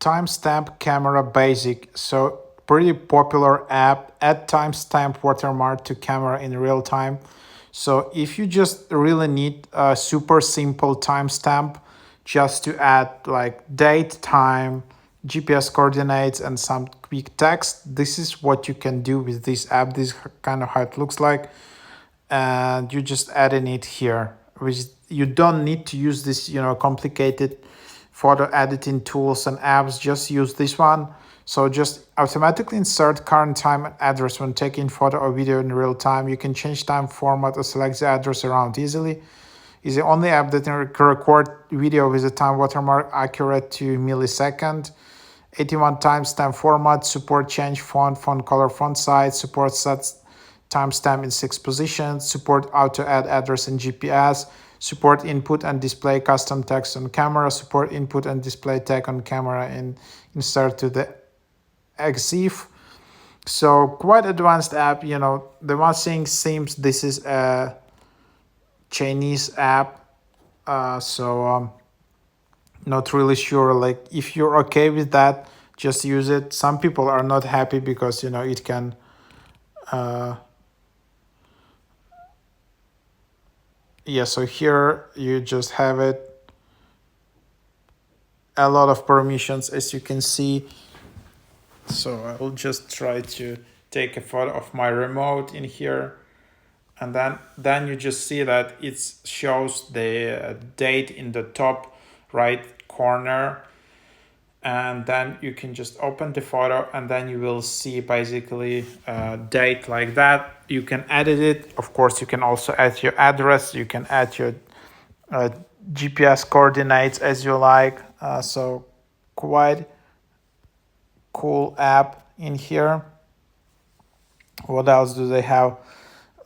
timestamp camera basic. So pretty popular app. Add timestamp watermark to camera in real time. So if you just really need a super simple timestamp, just to add like date, time, GPS coordinates, and some quick text, this is what you can do with this app. This is kind of how it looks like, and you just adding it here. Which you don't need to use this, complicated photo editing tools and apps. Just use this one. So just automatically insert current time and address when taking photo or video in real time. You can change time format or select the address around easily. Is the only app that can record video with a time watermark accurate to millisecond. 81 timestamp format, support change font color, font size, support sets timestamp in 6 positions, support auto add address in GPS, support input and display custom text on camera, support input and display tag on camera and insert to the EXIF. So quite advanced app. The one thing seems this is a Chinese app. Not really sure. Like if you're okay with that, just use it. Some people are not happy because it can so here you just have it. A lot of permissions, as you can see. So I will just try to take a photo of my remote in here. And then you just see that it shows the date in the top right corner. And then you can just open the photo and then you will see basically a date like that. You can edit it. Of course, you can also add your address. You can add your GPS coordinates as you like. So quite cool app in here. What else do they have?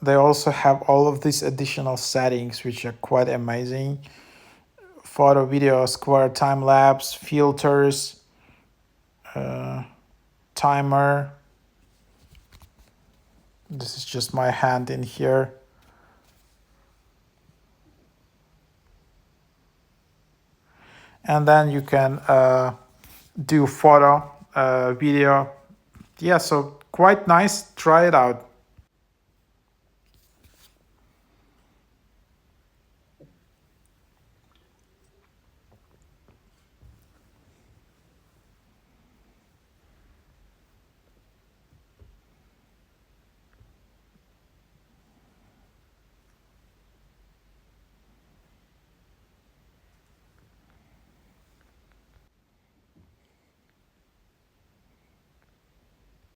They also have all of these additional settings, which are quite amazing. Photo, video, square, time lapse, filters, timer. This is just my hand in here. And then you can do photo, video. Yeah, so quite nice. Try it out.